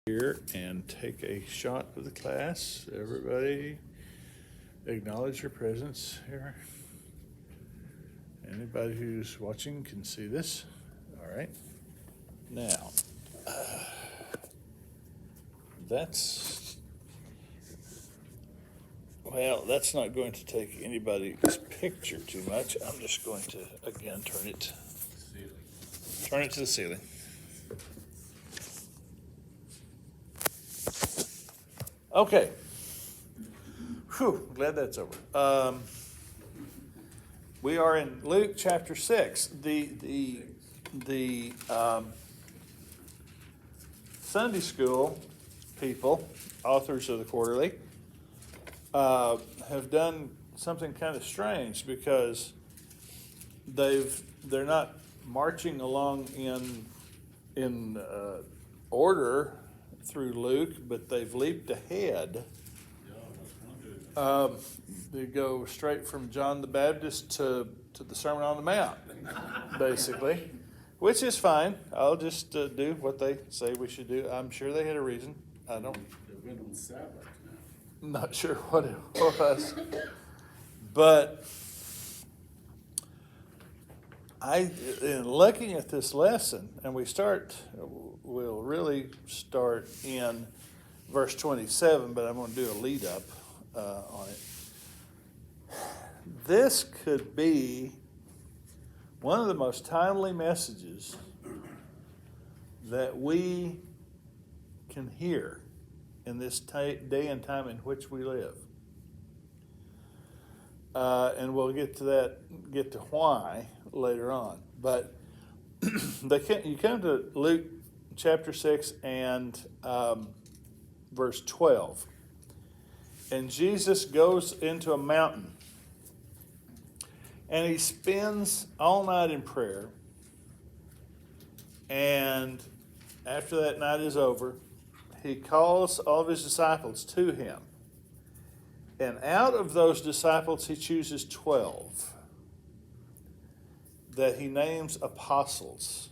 Here and take a shot of the class. Everybody acknowledge your presence here. Anybody who's watching can see this. All right. Now, that's not going to take anybody's picture too much. I'm just going to, again, turn it to the ceiling. Okay. Whew, glad that's over. We are in Luke chapter 6. The Sunday school people, authors of the quarterly, have done something kind of strange because they're not marching along in order through Luke, but they've leaped ahead. They go straight from John the Baptist to the Sermon on the Mount, basically, which is fine. I'll just do what they say we should do. I'm sure they had a reason. I don't. They went on Sabbath now. Not sure what it was, but in looking at this lesson, and we'll really start in verse 27, but I'm going to do a lead up on it. This could be one of the most timely messages that we can hear in this day and time in which we live. And we'll get to why later on. But you come to Luke chapter 6 and verse 12. And Jesus goes into a mountain. And he spends all night in prayer. And after that night is over, he calls all of his disciples to him. And out of those disciples, he chooses 12 that he names apostles.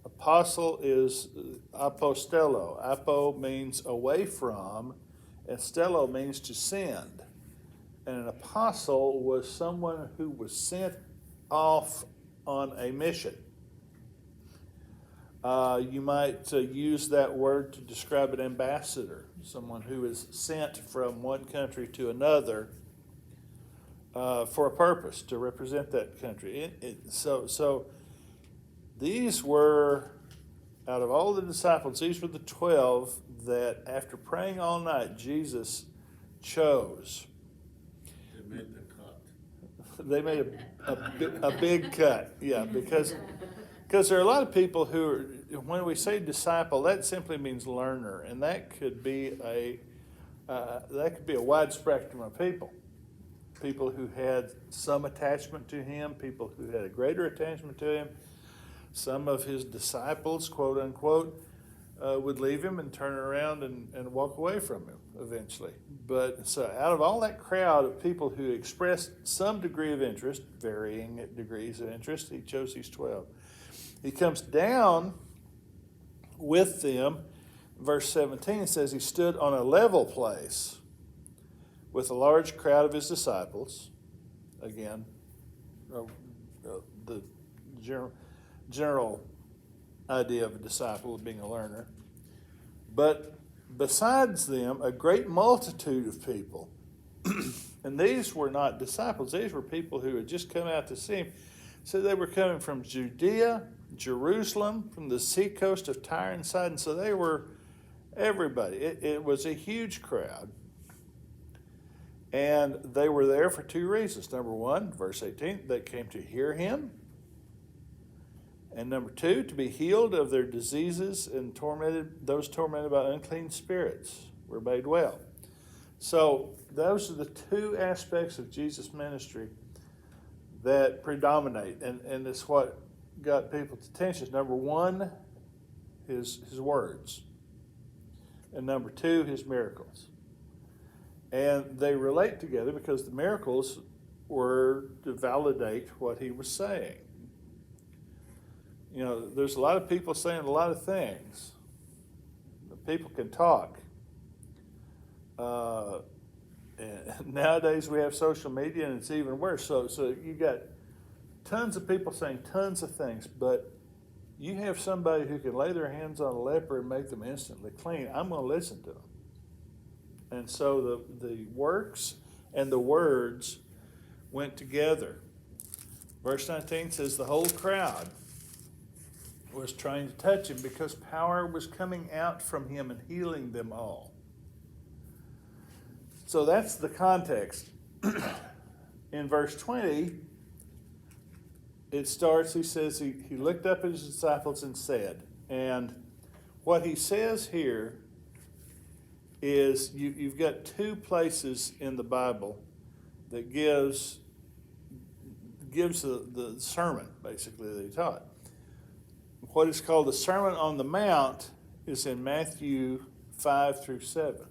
Apostle is apostello. Apo means away from, and stello means to send. And an apostle was someone who was sent off on a mission. You might use that word to describe an ambassador, someone who is sent from one country to another for a purpose, to represent that country. So these were, out of all the disciples, these were the 12 that after praying all night, Jesus chose. They made the cut. They made a big cut, yeah, because there are a lot of people who are, when we say disciple, that simply means learner, and that could be a wide spectrum of people. People who had some attachment to him, people who had a greater attachment to him. Some of his disciples, quote unquote, would leave him and turn around and walk away from him eventually. But so out of all that crowd of people who expressed some degree of interest, varying degrees of interest, he chose these 12. He comes down with them. Verse 17 says he stood on a level place with a large crowd of his disciples. Again, the general idea of a disciple of being a learner. But besides them, a great multitude of people. And these were not disciples. These were people who had just come out to see him. So they were coming from Judea, Jerusalem, from the seacoast of Tyre and Sidon. So they were everybody. It was a huge crowd. And they were there for two reasons. Number one, verse 18, they came to hear him. And number two, to be healed of their diseases, and those tormented by unclean spirits were made well. So those are the two aspects of Jesus' ministry that predominate, and it's what got people's attention. Number one, his words. And number two, his miracles. And they relate together because the miracles were to validate what he was saying. You know, there's a lot of people saying a lot of things, people can talk. And nowadays we have social media, and it's even worse. So you got tons of people saying tons of things, but you have somebody who can lay their hands on a leper and make them instantly clean. I'm going to listen to them. And so the works and the words went together. Verse 19 says the whole crowd was trying to touch him because power was coming out from him and healing them all. So that's the context. In verse 20, it starts, he says, he looked up at his disciples and said, and what he says here is you've got two places in the Bible that gives the sermon, basically, that he taught. What is called the Sermon on the Mount is in Matthew 5 through 7.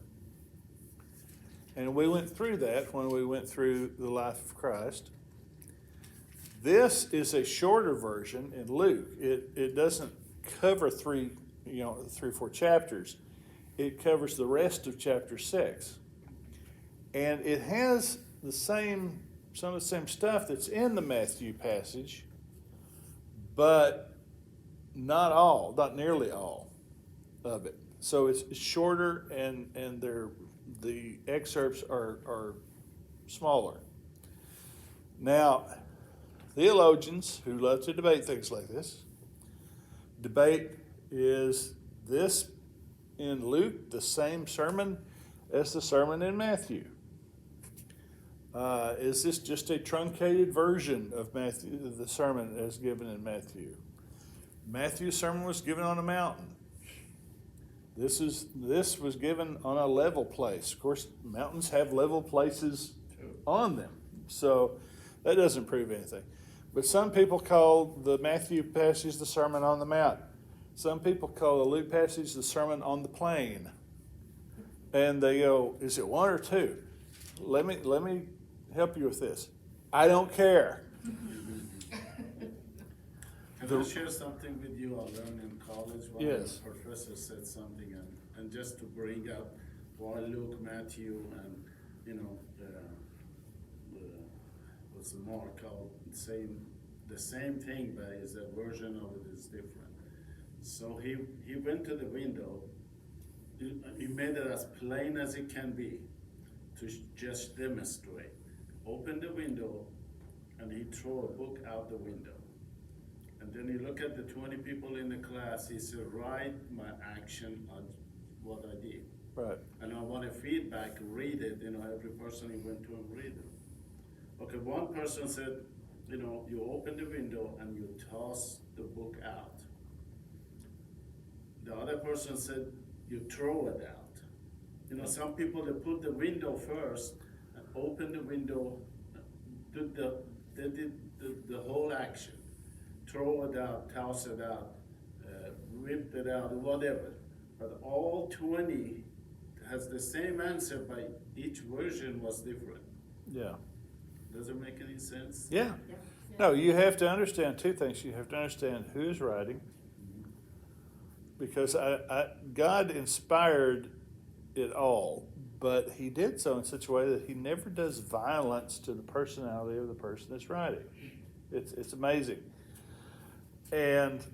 And we went through that when we went through the life of Christ. This is a shorter version in Luke. It doesn't cover 3 or 4 chapters. It covers the rest of chapter 6. And it has some of the same stuff that's in the Matthew passage, but not nearly all of it. So it's shorter, and the excerpts are smaller. Now, theologians who love to debate things like this debate, is this in Luke the same sermon as the sermon in Matthew? Is this just a truncated version of Matthew, the sermon as given in Matthew? Matthew's sermon was given on a mountain. This was given on a level place. Of course, mountains have level places on them, so that doesn't prove anything. But some people call the Matthew passage the Sermon on the Mount. Some people call the Luke passage the Sermon on the Plain. And they go, is it one or two? Let me help you with this. I don't care. Can I share something with you I learned in college? One Yes. professor said something, and just to bring up why Luke, Matthew, and what's Mark called saying the same thing, but is a version of it is different. So he went to the window. He made it as plain as it can be to just demonstrate. Opened the window, and he threw a book out the window. And then he looked at the 20 people in the class. He said, write my action on what I did. Right. And I want a feedback, read it. Every person he went to and read it. Okay, one person said, you open the window and you toss the book out. The other person said, you throw it out. Some people, they put the window first and open the window, they did the whole action. Throw it out, toss it out, rip it out, whatever. But all 20 has the same answer, but each version was different. Yeah. Does it make any sense? Yeah. No, you have to understand two things. You have to understand who's writing, because God inspired it all, but he did so in such a way that he never does violence to the personality of the person that's writing. It's amazing. And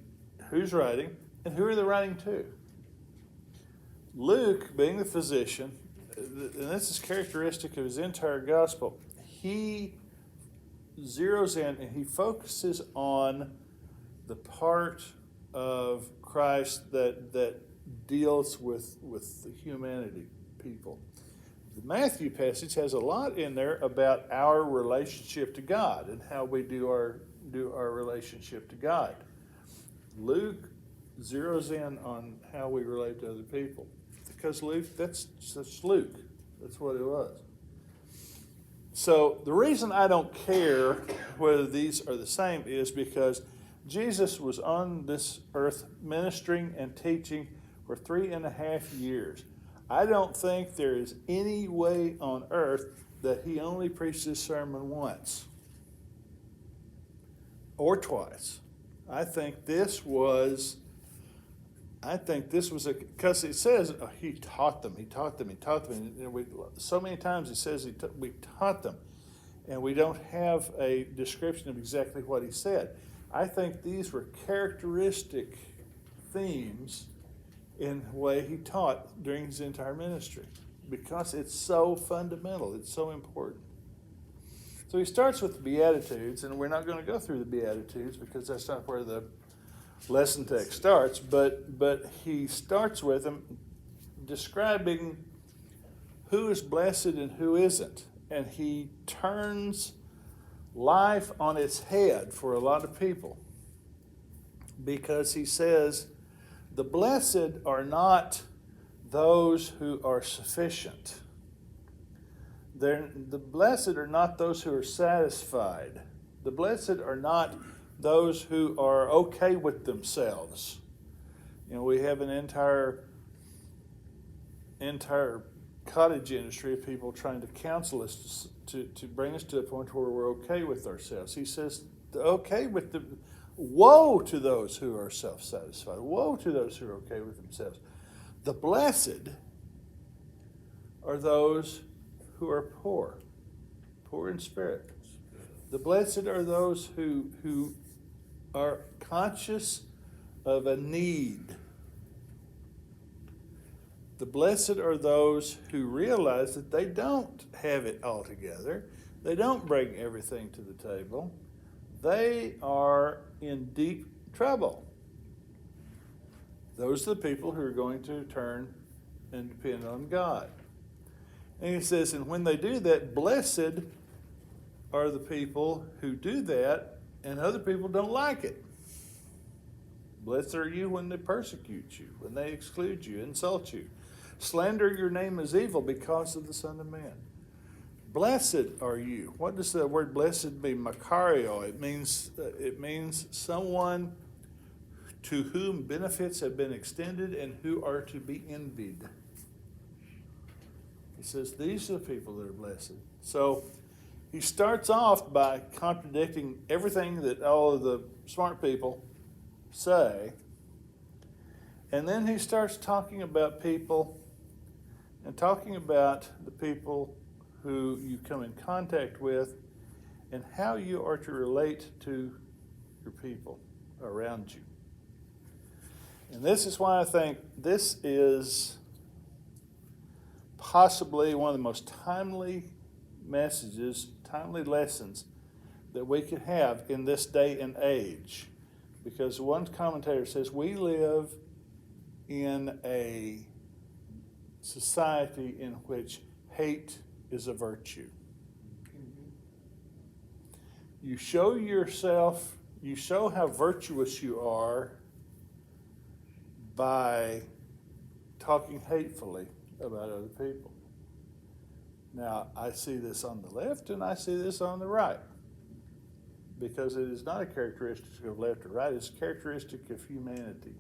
who's writing, and who are they writing to? Luke, being the physician, and this is characteristic of his entire gospel, he zeroes in and he focuses on the part of Christ that deals with the humanity people. The Matthew passage has a lot in there about our relationship to God and how we do our relationship to God. Luke zeroes in on how we relate to other people, because Luke, that's Luke. That's what it was. So the reason I don't care whether these are the same is because Jesus was on this earth ministering and teaching for 3.5 years. I don't think there is any way on earth that he only preached this sermon once or twice. I think this was I think this was because it says he taught them, and so many times it says we taught them, and we don't have a description of exactly what he said. I think these were characteristic themes in the way he taught during his entire ministry, because it's so fundamental, it's so important. So he starts with the Beatitudes, and we're not going to go through the Beatitudes because that's not where the lesson text starts, but he starts with them describing who is blessed and who isn't. And he turns life on its head for a lot of people, because he says the blessed are not those who are sufficient. The blessed are not those who are satisfied. The blessed are not those who are okay with themselves. You know, we have an entire cottage industry of people trying to counsel us to bring us to a point where we're okay with ourselves. He says, woe to those who are self-satisfied. Woe to those who are okay with themselves. The blessed are those who are poor in spirit. The blessed are those who are conscious of a need. The blessed are those who realize that they don't have it all together. They don't bring everything to the table. They are in deep trouble. Those are the people who are going to turn and depend on God. And he says, and when they do that, blessed are the people who do that, and other people don't like it. Blessed are you when they persecute you, when they exclude you, insult you, slander your name as evil because of the Son of Man. Blessed are you. What does the word blessed mean? Makario. It means someone to whom benefits have been extended and who are to be envied. He says these are the people that are blessed. So he starts off by contradicting everything that all of the smart people say. And then he starts talking about people and talking about the people who you come in contact with and how you are to relate to your people around you. And this is why I think this is possibly one of the most timely messages, timely lessons that we could have in this day and age. Because one commentator says we live in a society in which hate is a virtue. You show yourself, you show how virtuous you are by talking hatefully about other people. Now, I see this on the left and I see this on the right, because it is not a characteristic of left or right, it's a characteristic of humanity.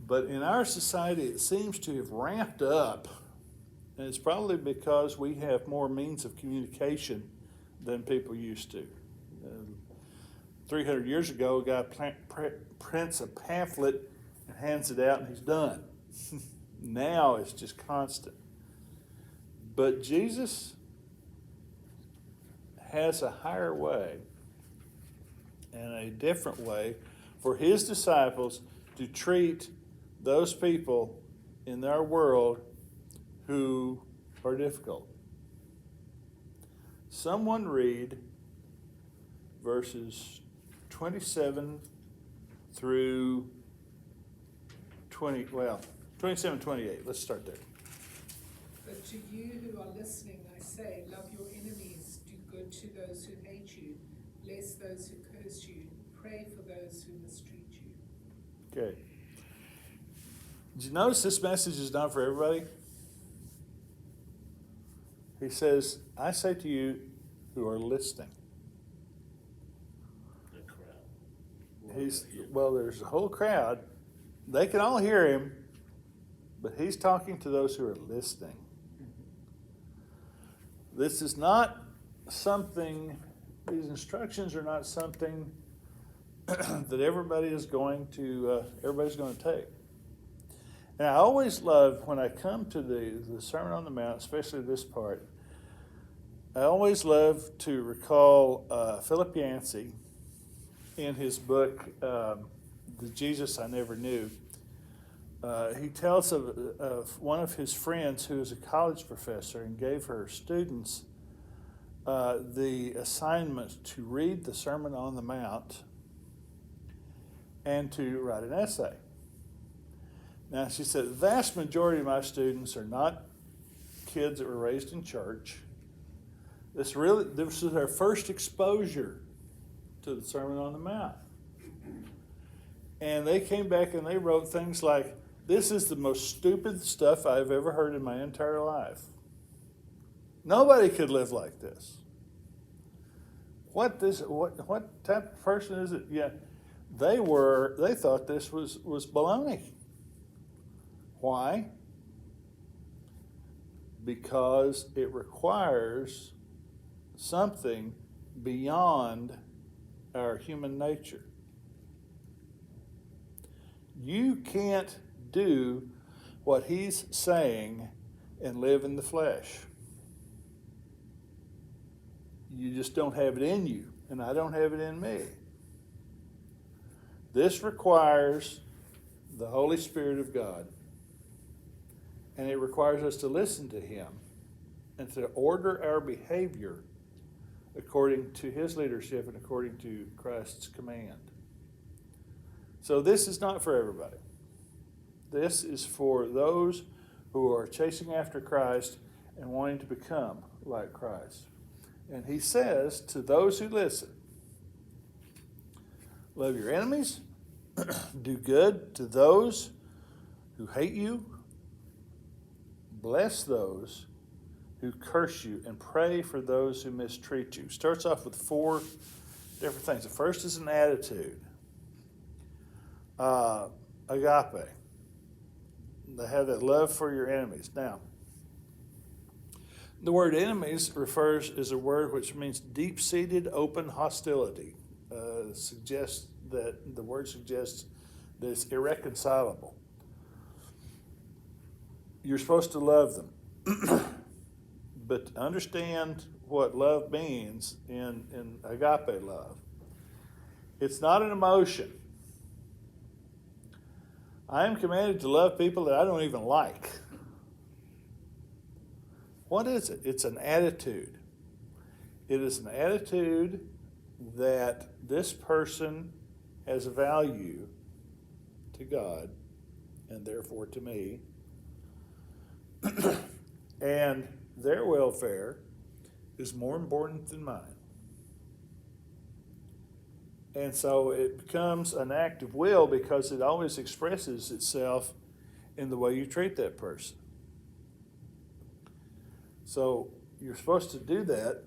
But in our society, it seems to have ramped up, and it's probably because we have more means of communication than people used to. 300 years ago, a guy prints a pamphlet and hands it out and he's done. Now it's just constant. But Jesus has a higher way and a different way for his disciples to treat those people in our world who are difficult. Someone read verses 27 through 27, 28. Let's start there. But to you who are listening, I say, love your enemies, do good to those who hate you, bless those who curse you, pray for those who mistreat you. Okay. Did you notice this message is not for everybody? He says, I say to you who are listening. The crowd. There's a whole crowd. They can all hear him, but he's talking to those who are listening. This is not something, these instructions are not something that everybody's going to take. And I always love when I come to the Sermon on the Mount, especially this part, I always love to recall Philip Yancey in his book, The Jesus I Never Knew. He tells of one of his friends who was a college professor and gave her students the assignment to read the Sermon on the Mount and to write an essay. Now, she said, the vast majority of my students are not kids that were raised in church. This was their first exposure to the Sermon on the Mount. And they came back and they wrote things like, this is the most stupid stuff I've ever heard in my entire life. Nobody could live like this. What type of person is it? Yeah, they thought this was baloney. Why? Because it requires something beyond our human nature. You can't do what he's saying and live in the flesh. You just don't have it in you, and I don't have it in me. This requires the Holy Spirit of God, and it requires us to listen to him and to order our behavior according to his leadership and according to Christ's command. So this is not for everybody. This is for those who are chasing after Christ and wanting to become like Christ. And he says to those who listen, love your enemies, do good to those who hate you, bless those who curse you, and pray for those who mistreat you. Starts off with 4 different things. The first is an attitude. Agape. They have that love for your enemies. Now, the word enemies is a word which means deep-seated, open hostility. The word suggests that it's irreconcilable. You're supposed to love them. But understand what love means in agape love. It's not an emotion. I am commanded to love people that I don't even like. What is it? It's an attitude. It is an attitude that this person has a value to God and therefore to me. And their welfare is more important than mine. And so it becomes an act of will because it always expresses itself in the way you treat that person. So you're supposed to do that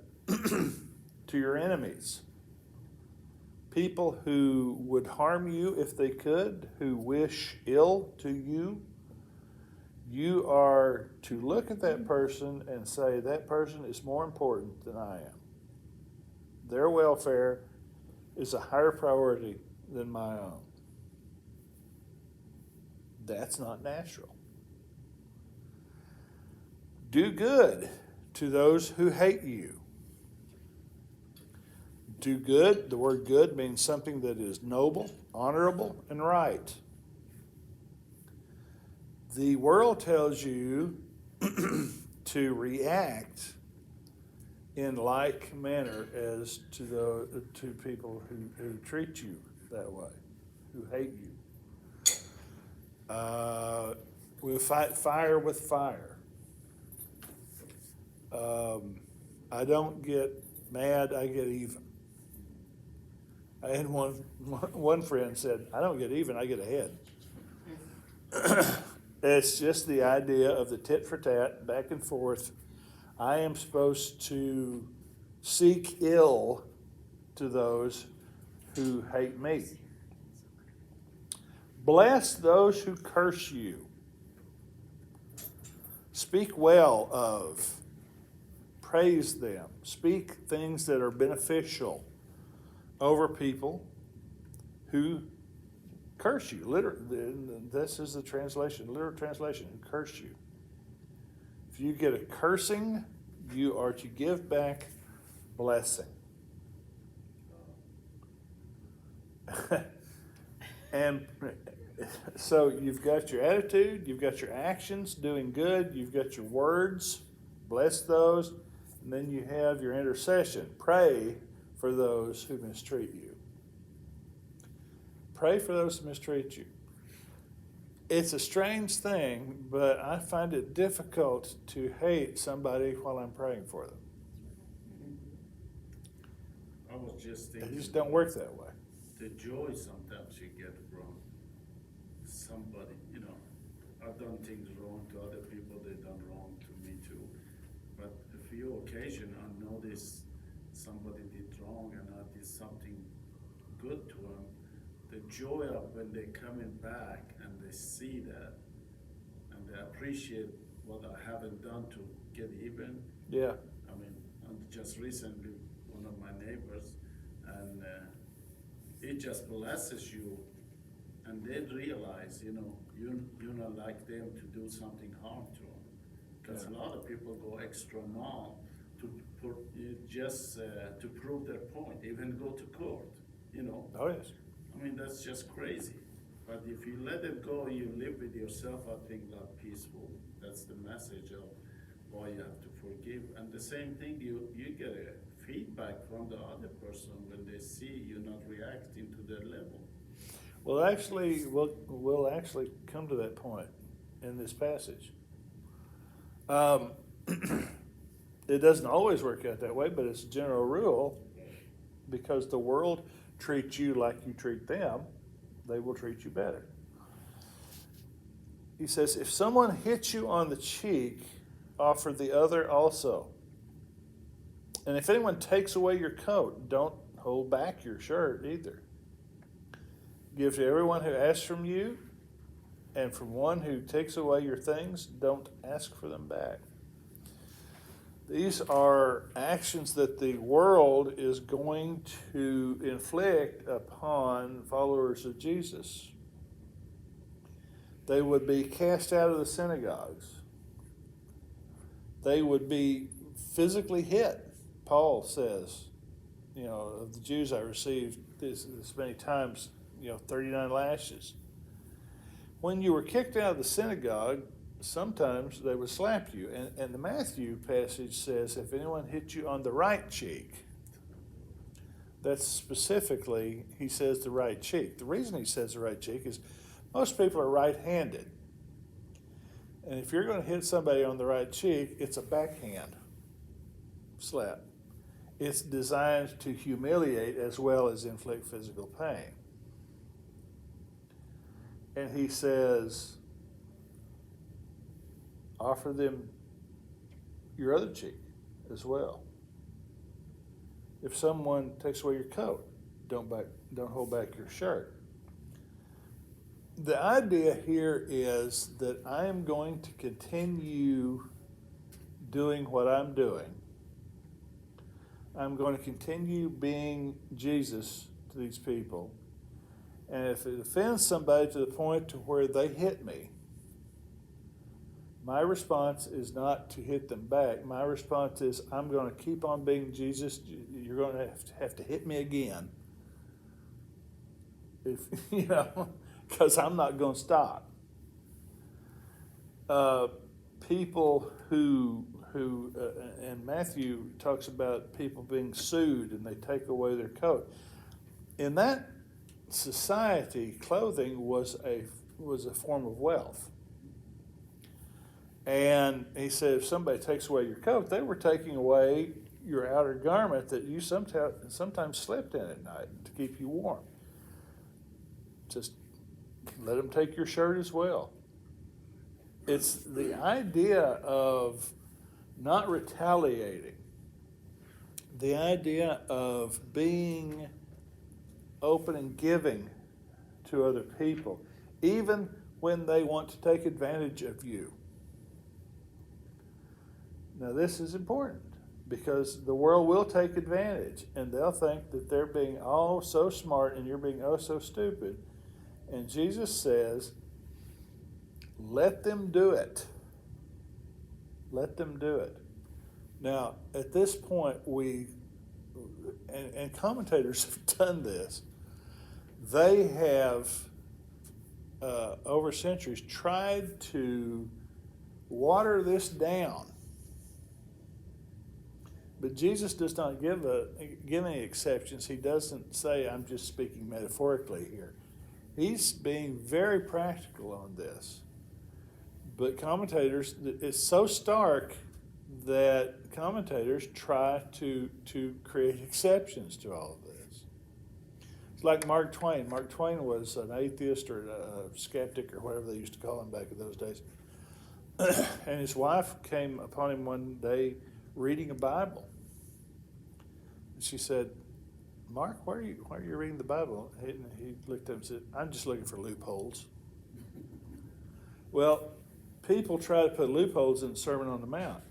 to your enemies. People who would harm you if they could, who wish ill to you. You are to look at that person and say, that person is more important than I am. Their welfare is a higher priority than my own. That's not natural. Do good to those who hate you. Do good, the word good means something that is noble, honorable, and right. The world tells you to react in like manner as to people who treat you that way, who hate you. We'll fight fire with fire. I don't get mad, I get even. I had one friend said, I don't get even, I get ahead. It's just the idea of the tit for tat, back and forth. I am supposed to seek ill to those who hate me. Bless those who curse you. Speak well of, praise them. Speak things that are beneficial over people who curse you. This is the translation, literal translation, who curse you. If you get a cursing, you are to give back blessing. And so you've got your attitude, you've got your actions doing good, you've got your words, bless those, and then you have your intercession. Pray for those who mistreat you. Pray for those who mistreat you. It's a strange thing, but I find it difficult to hate somebody while I'm praying for them. I was just They thinking. just don't work that way. The joy sometimes you get from somebody, I've done things wrong to other people, they've done wrong to me too. But a few occasions I notice somebody did wrong and I did something good to them. The joy of when they're coming back and they see that and they appreciate what I haven't done to get even. Yeah. I mean, just recently, one of my neighbors, and it just blesses you, and they realize, you're not like them to do something harm to them. Because Yeah. a lot of people go extra mile to to prove their point, even go to court, Oh, yes. I mean, that's just crazy. But if you let it go, you live with yourself, I think that peaceful. That's the message of why you have to forgive. And the same thing, you get a feedback from the other person when they see you not reacting to their level. Well, actually, we'll actually come to that point in this passage. It doesn't always work out that way, but it's a general rule, because the world treats you like you treat them, they will treat you better. He says, if someone hits you on the cheek, offer the other also. And if anyone takes away your coat, don't hold back your shirt either. Give to everyone who asks from you, and from one who takes away your things, don't ask for them back. These are actions that the world is going to inflict upon followers of Jesus. They would be cast out of the synagogues. They would be physically hit. Paul says, of the Jews I received this many times, 39 lashes. When you were kicked out of the synagogue, sometimes they would slap you. And the Matthew passage says, if anyone hit you on the right cheek, that's specifically, he says the right cheek. The reason he says the right cheek is most people are right-handed. And if you're going to hit somebody on the right cheek, it's a backhand slap. It's designed to humiliate as well as inflict physical pain. And he says, offer them your other cheek as well. If someone takes away your coat, don't hold back your shirt. The idea here is that I am going to continue doing what I'm doing. I'm going to continue being Jesus to these people. And if it offends somebody to the point to where they hit me, my response is not to hit them back. My response is, I'm going to keep on being Jesus. You're going to have to hit me again. Because I'm not going to stop. People who and Matthew talks about people being sued and they take away their coat. In that society, clothing was a form of wealth. And he said, if somebody takes away your coat, they were taking away your outer garment that you sometimes slept in at night to keep you warm. Just let them take your shirt as well. It's the idea of not retaliating, the idea of being open and giving to other people, even when they want to take advantage of you. Now, this is important because the world will take advantage, and they'll think that they're being oh so smart and you're being oh so stupid. And Jesus says, let them do it. Let them do it. Now, at this point, and commentators have done this, they have, over centuries, tried to water this down. But Jesus does not give any exceptions. He doesn't say, I'm just speaking metaphorically here. He's being very practical on this. But commentators, it's so stark that commentators try to create exceptions to all of this. It's like Mark Twain. Mark Twain was an atheist or a skeptic or whatever they used to call him back in those days. And his wife came upon him one day reading a Bible. She said, Mark, why are you reading the Bible? And he looked up and said, I'm just looking for loopholes. Well, people try to put loopholes in the Sermon on the Mount.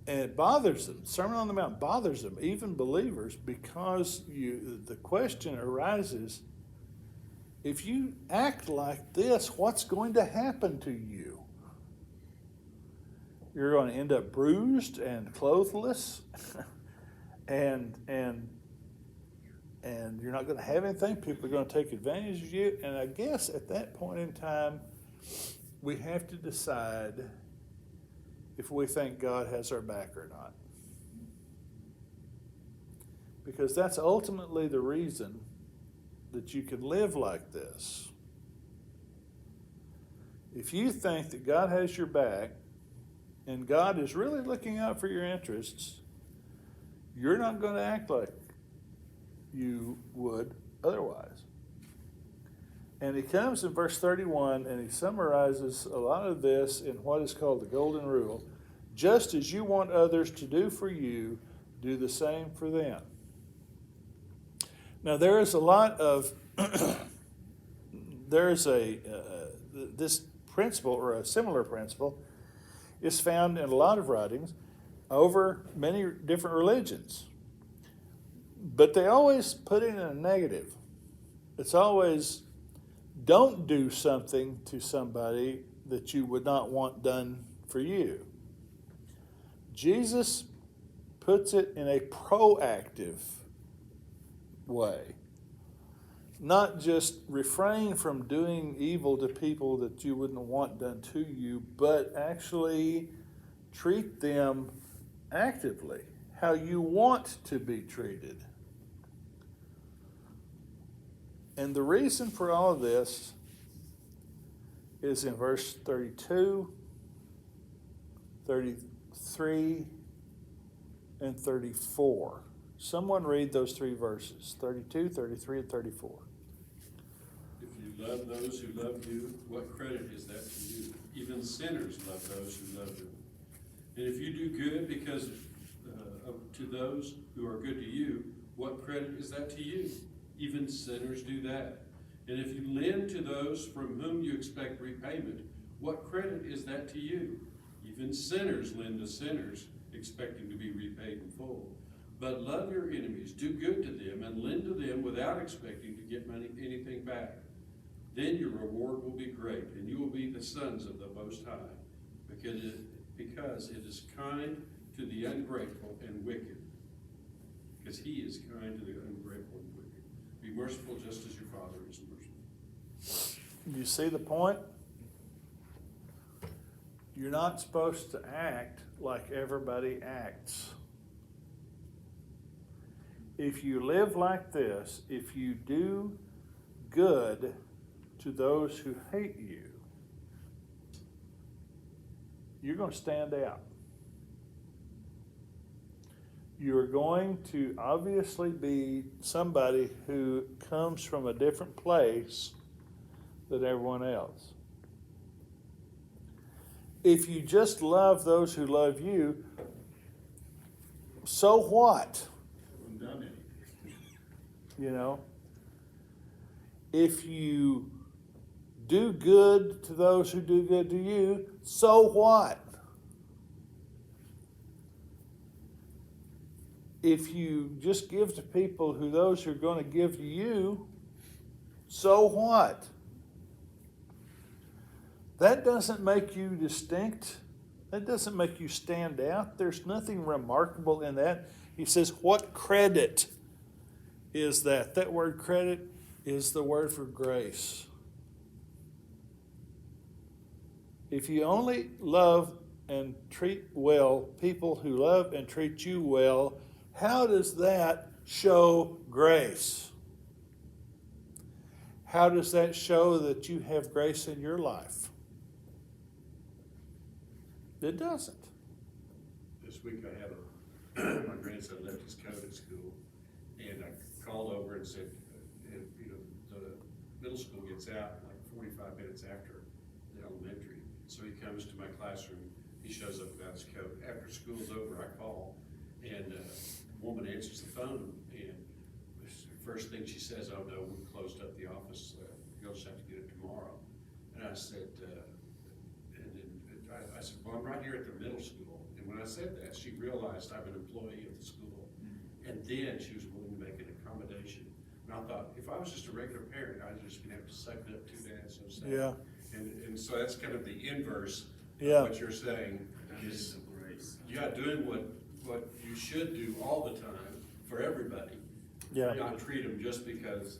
And it bothers them. Sermon on the Mount bothers them, even believers, because the question arises, if you act like this, what's going to happen to you? You're going to end up bruised and clothless, and you're not going to have anything. People are going to take advantage of you. And I guess at that point in time, we have to decide if we think God has our back or not. Because that's ultimately the reason that you can live like this. If you think that God has your back and God is really looking out for your interests, you're not going to act like you would otherwise. And he comes in verse 31 and he summarizes a lot of this in what is called the Golden Rule. Just as you want others to do for you, do the same for them. Now there is a lot of, this principle or a similar principle is found in a lot of writings over many different religions. But they always put it in a negative. It's always, don't do something to somebody that you would not want done for you. Jesus puts it in a proactive way. Not just refrain from doing evil to people that you wouldn't want done to you, but actually treat them actively, how you want to be treated. And the reason for all of this is in verse 32, 33, and 34. Someone read those three verses, 32, 33, and 34. If you love those who love you, what credit is that to you? Even sinners love those who love them. And if you do good because to those who are good to you, what credit is that to you? Even sinners do that. And if you lend to those from whom you expect repayment, what credit is that to you? Even sinners lend to sinners, expecting to be repaid in full. But love your enemies, do good to them, and lend to them without expecting to get anything back. Then your reward will be great, and you will be the sons of the Most High, because it is kind to the ungrateful and wicked. Because he is kind to the ungrateful and wicked. Be merciful just as your Father is merciful. You see the point? You're not supposed to act like everybody acts. If you live like this, if you do good to those who hate you, you're going to stand out. You're going to obviously be somebody who comes from a different place than everyone else. If you just love those who love you, so what? Done it. You know? If you do good to those who do good to you, so what? if you just give to people who those who are going to give to you, so what? That doesn't make you distinct. That doesn't make you stand out. There's nothing remarkable in that. He says, what credit is that? That word credit is the word for grace. If you only love and treat well people who love and treat you well, how does that show grace? How does that show that you have grace in your life? It doesn't. This week I had my grandson left his coat at school, and I called over and said, the middle school gets out like 45 minutes after the elementary. So he comes to my classroom, he shows up without his coat. After school's over, I call, and a woman answers the phone, and the first thing she says, oh no, we closed up the office, you'll just have to get it tomorrow. And I said, I said, well, I'm right here at the middle school. And when I said that, she realized I'm an employee of the school. And then she was willing to make an accommodation. And I thought, if I was just a regular parent, I'd just gonna have to suck it up too bad, so sad. Yeah. And so that's kind of the inverse Yeah. of what you're saying. That is the grace. Yeah, doing what you should do all the time for everybody. Yeah. Not treat them just because,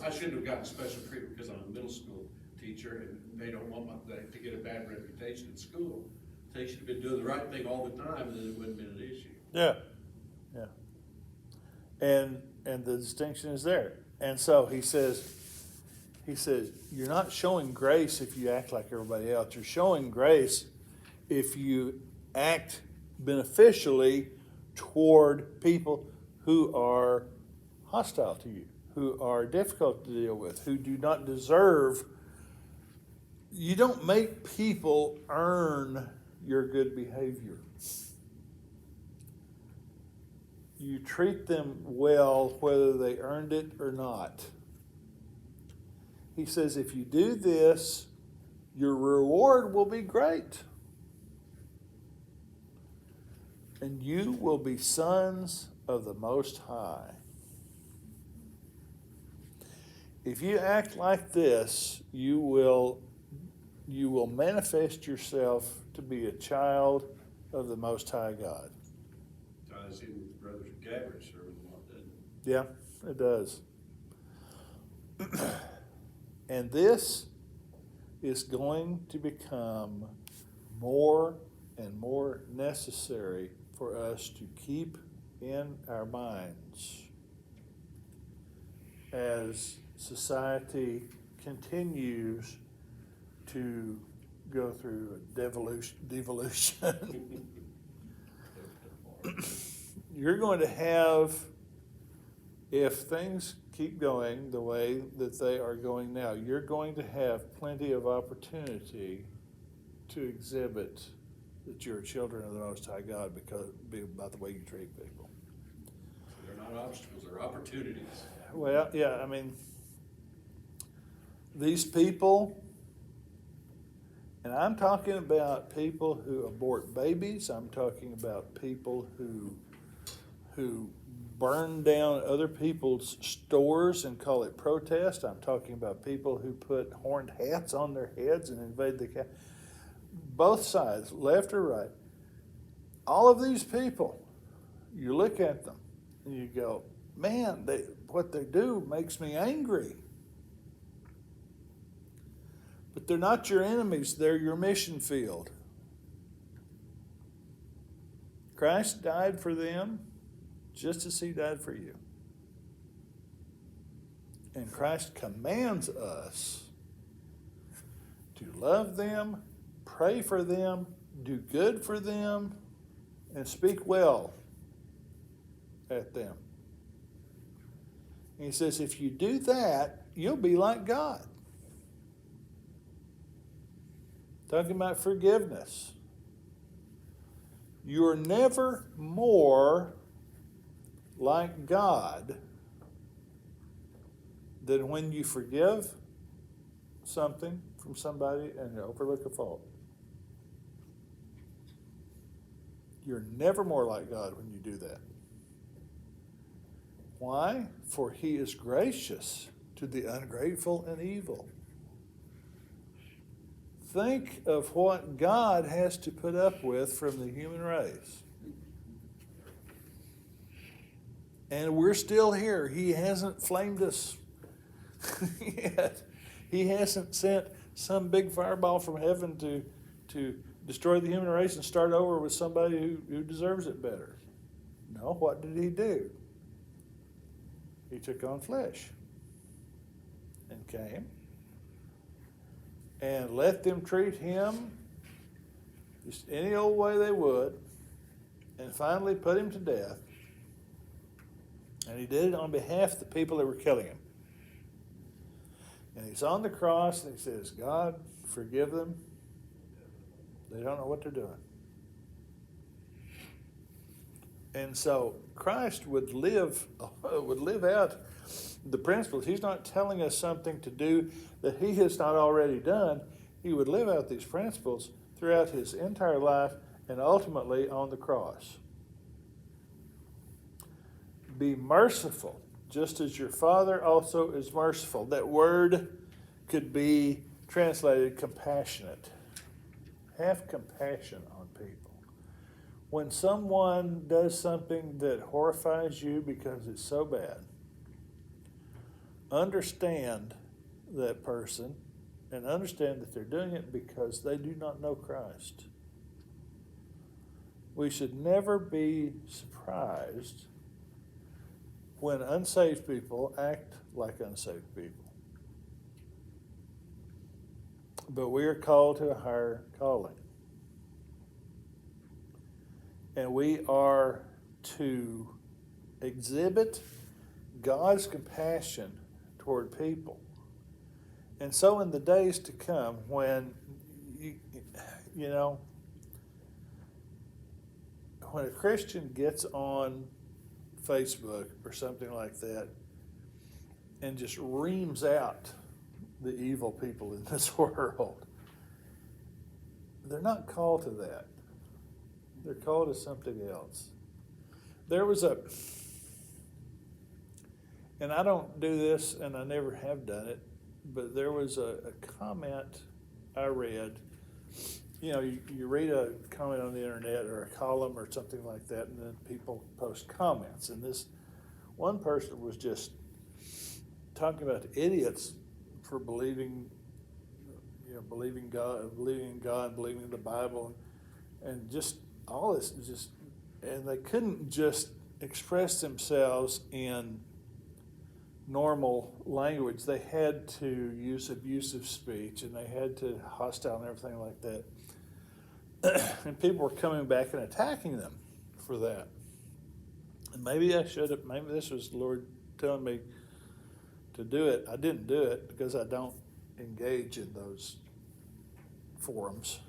I shouldn't have gotten special treatment because I'm a middle school teacher and they don't want to get a bad reputation at school. They should have been doing the right thing all the time and then it wouldn't have been an issue. Yeah. Yeah. And the distinction is there. And so he says, you're not showing grace if you act like everybody else. You're showing grace if you act beneficially toward people who are hostile to you, who are difficult to deal with, who do not deserve. You don't make people earn your good behavior. You treat them well whether they earned it or not. He says, if you do this, your reward will be great. And you will be sons of the Most High. If you act like this, you will manifest yourself to be a child of the Most High God. Ties in with Brother Gabbard serving a lot, doesn't it? Yeah, it does. And this is going to become more and more necessary for us to keep in our minds as society continues to go through devolution. You're going to have, if things keep going the way that they are going now, you're going to have plenty of opportunity to exhibit that you're children of the Most High God about the way you treat people. So they're not obstacles, they're opportunities. Well, yeah, I mean, these people, and I'm talking about people who abort babies, I'm talking about people who burn down other people's stores and call it protest. I'm talking about people who put horned hats on their heads and invade the both sides, left or right. All of these people, you look at them and you go, man, what they do makes me angry. But they're not your enemies, they're your mission field. Christ died for them just as he died for you. And Christ commands us to love them, pray for them, do good for them, and speak well at them. And he says, if you do that, you'll be like God. Talking about forgiveness. You're never more like God than when you forgive something from somebody and overlook a fault. You're never more like God when you do that. Why? For he is gracious to the ungrateful and evil. Think of what God has to put up with from the human race. And we're still here. He hasn't flamed us yet. He hasn't sent some big fireball from heaven to destroy the human race and start over with somebody who deserves it better. No, what did he do? He took on flesh and came and let them treat him just any old way they would, and finally put him to death. And he did it on behalf of the people that were killing him. And he's on the cross and he says, God, forgive them. They don't know what they're doing. And so Christ would live out the principles. He's not telling us something to do that he has not already done. He would live out these principles throughout his entire life and ultimately on the cross. Be merciful, just as your Father also is merciful. That word could be translated compassionate. Have compassion on people. When someone does something that horrifies you because it's so bad, understand that person and understand that they're doing it because they do not know Christ. We should never be surprised when unsaved people act like unsaved people. But we are called to a higher calling. And we are to exhibit God's compassion toward people. And so in the days to come, when, when a Christian gets on Facebook or something like that and just reams out the evil people in this world, they're not called to that. They're called to something else. There was and I don't do this and I never have done it, but there was a comment I read. You read a comment on the internet or a column or something like that, and then people post comments. And this one person was just talking about the idiots for believing in God, believing in the Bible, and just all this and they couldn't just express themselves in normal language. They had to use abusive speech, and they had to hostile and everything like that. And people were coming back and attacking them for that. And maybe this was the Lord telling me to do it. I didn't do it because I don't engage in those forums.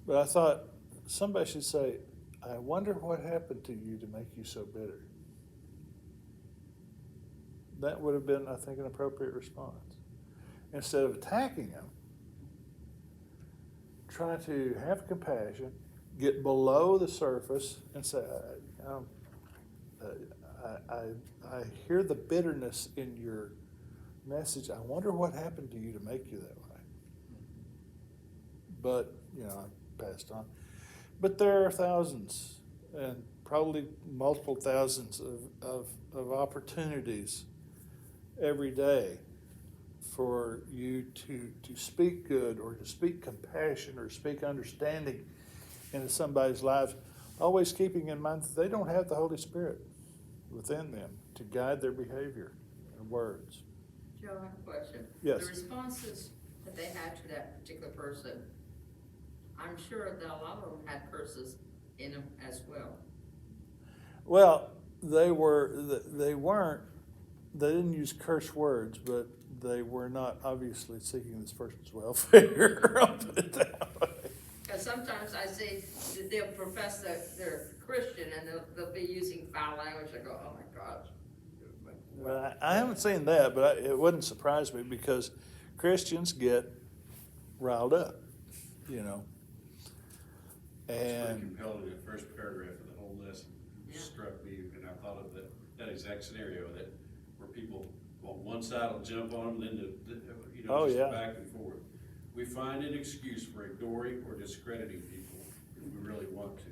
But I thought somebody should say, I wonder what happened to you to make you so bitter. That would have been, I think, an appropriate response. Instead of attacking them, try to have compassion, get below the surface, and say, I hear the bitterness in your message. I wonder what happened to you to make you that way. But, I passed on. But there are thousands, and probably multiple thousands of opportunities every day for you to speak good or to speak compassion or speak understanding into somebody's life, always keeping in mind that they don't have the Holy Spirit within them to guide their behavior and words. Joe, I have a question. Yes. The responses that they had to that particular person, I'm sure that a lot of them had curses in them as well. Well, they didn't use curse words, but they were not obviously seeking this person's welfare. I'll put it that way. Because sometimes I see that they'll profess that they're Christian and they'll be using foul language. I go, oh my gosh. Well, I haven't seen that, but it wouldn't surprise me because Christians get riled up, It's pretty And compelling. The first paragraph of the whole lesson Yeah. struck me, and I thought of that exact scenario, that where people on one side will jump on them, then Oh, just yeah. back and forth. We find an excuse for ignoring or discrediting people if we really want to.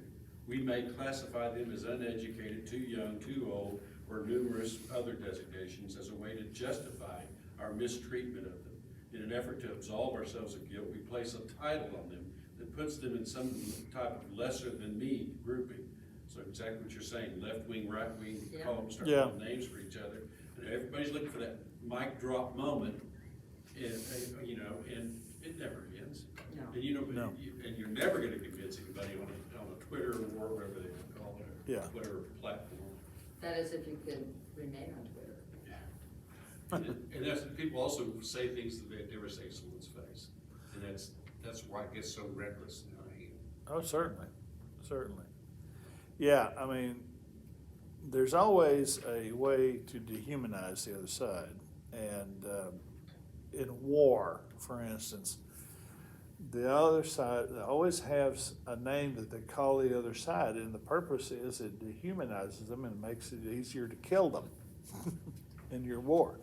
We may classify them as uneducated, too young, too old, or numerous other designations as a way to justify our mistreatment of them. In an effort to absolve ourselves of guilt, we place a title on them that puts them in some type of lesser than me grouping. So exactly what you're saying, left wing, right wing, Yeah. call them, start Yeah. calling names for each other. And everybody's looking for that mic drop moment, and, and it never ends. No. And No. and you're never gonna convince anybody on a Twitter or whatever they want to call it, or Yeah. whatever platform. That is if you could remain on Twitter. And that's, people also say things that they'd never say to someone's face, and that's why it gets so reckless now. Oh, certainly, certainly. Yeah, I mean, there's always a way to dehumanize the other side. And in war, for instance, the other side always has a name that they call the other side, and the purpose is it dehumanizes them and makes it easier to kill them in your war.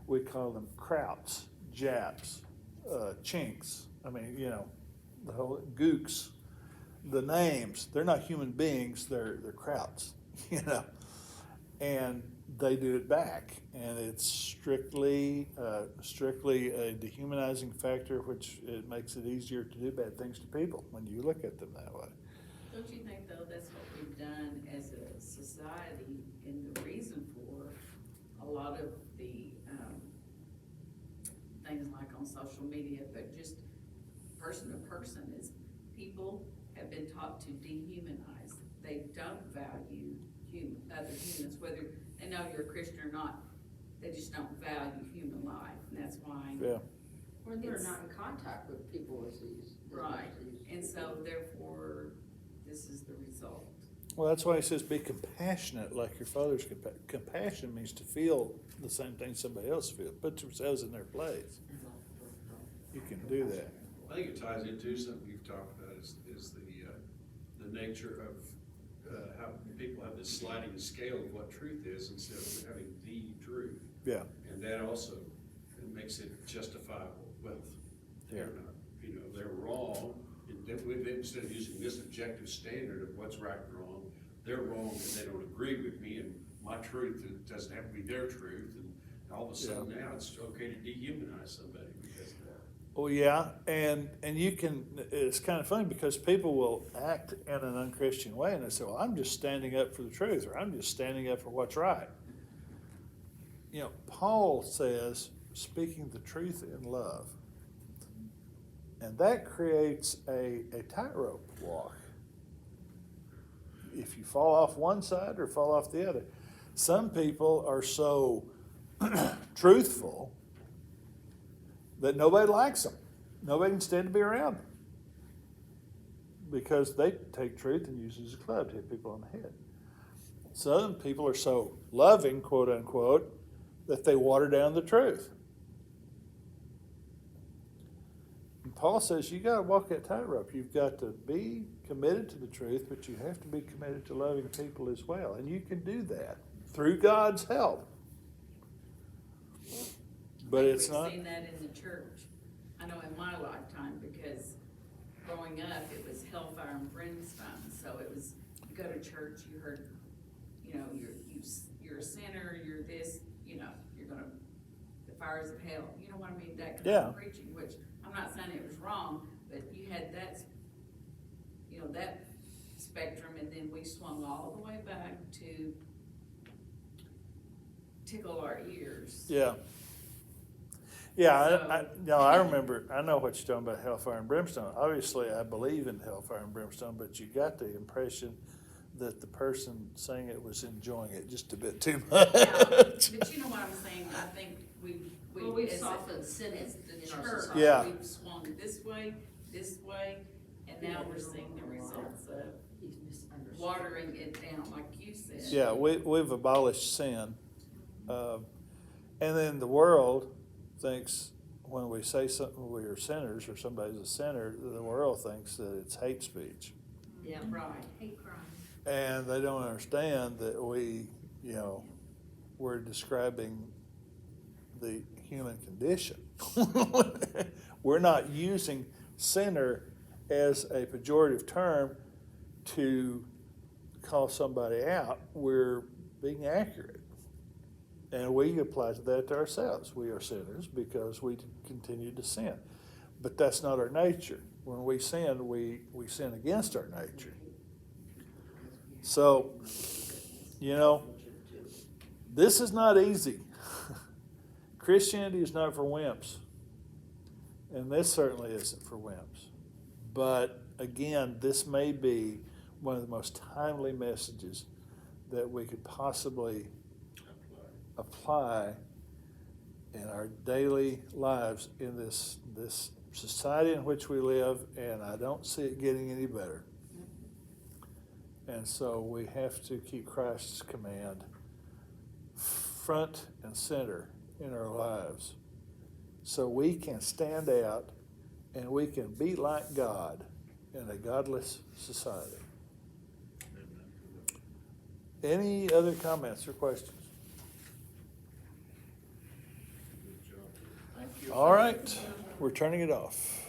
We call them krauts, Japs, chinks. I mean, the whole gooks. The names, they're not human beings, they're krauts, and they do it back, and it's strictly a dehumanizing factor, which it makes it easier to do bad things to people when you look at them that way. Don't you think, though, that's what we've done as a society, and the reason for a lot of the, things like on social media, but just person to person, is people have been taught to dehumanize. They don't value other humans, whether they know you're a Christian or not, they just don't value human life, and that's why. Yeah, Or they're It's- not in contact with people with these. Right, and so therefore, this is the result. well, that's why he says be compassionate like your father's compassion means to feel the same thing somebody else feels, put yourselves in their place. You can do that. I think it ties into something you've talked about is the nature of how people have this sliding scale of what truth is instead of having the truth. Yeah, And that also makes it justifiable. Well, they're not, they're wrong. Instead of using this objective standard of what's right and wrong, they're wrong and they don't agree with me, and my truth doesn't have to be their truth. And all of a sudden now it's okay to dehumanize somebody because of that. well, yeah, and you can, it's kind of funny because people will act in an unchristian way and they say, well, I'm just standing up for the truth, or I'm just standing up for what's right. Paul says, speaking the truth in love. And that creates a tightrope walk. If you fall off one side or fall off the other. Some people are so truthful that nobody likes them. Nobody can stand to be around them. Because they take truth and use it as a club to hit people on the head. Some people are so loving, quote unquote, that they water down the truth. And Paul says you got to walk that tightrope. You've got to be committed to the truth, but you have to be committed to loving people as well. And you can do that through God's help. But it's not. We've seen that in the church, I know in my lifetime, because growing up, it was hellfire and brimstone, so it was, you go to church, you heard, you're a sinner, you're this, you're gonna, the fires of hell, you know what I mean, that kind Yeah. of preaching, which, I'm not saying it was wrong, but you had that, that spectrum, and then we swung all the way back to tickle our ears. Yeah. Yeah, I remember, I know what you're talking about, hellfire and brimstone. Obviously, I believe in hellfire and brimstone, but you got the impression that the person saying it was enjoying it just a bit too much. Yeah, but you know what I'm saying, I think We've as softened sin as the in our church, society. Yeah. we've swung this way, and now we're seeing the results of He's misunderstood. watering it down, like you said. Yeah, we've abolished sin. And then the world thinks when we say something, we are sinners or somebody's a sinner, the world thinks that it's hate speech. Yeah, Right. hate crime. And they don't understand that we, we're describing the human condition. We're not using sinner as a pejorative term to call somebody out. We're being accurate. And we apply that to ourselves. We are sinners because we continue to sin. But that's not our nature. When we sin, we sin against our nature. So, you know, this is not easy. Christianity is not for wimps. And this certainly isn't for wimps. But again, this may be one of the most timely messages that we could possibly apply in our daily lives in this society in which we live, and I don't see it getting any better. And so we have to keep Christ's command front and center in our lives so we can stand out and we can be like God in a godless society. Any other comments or questions? Good job. All right, we're turning it off.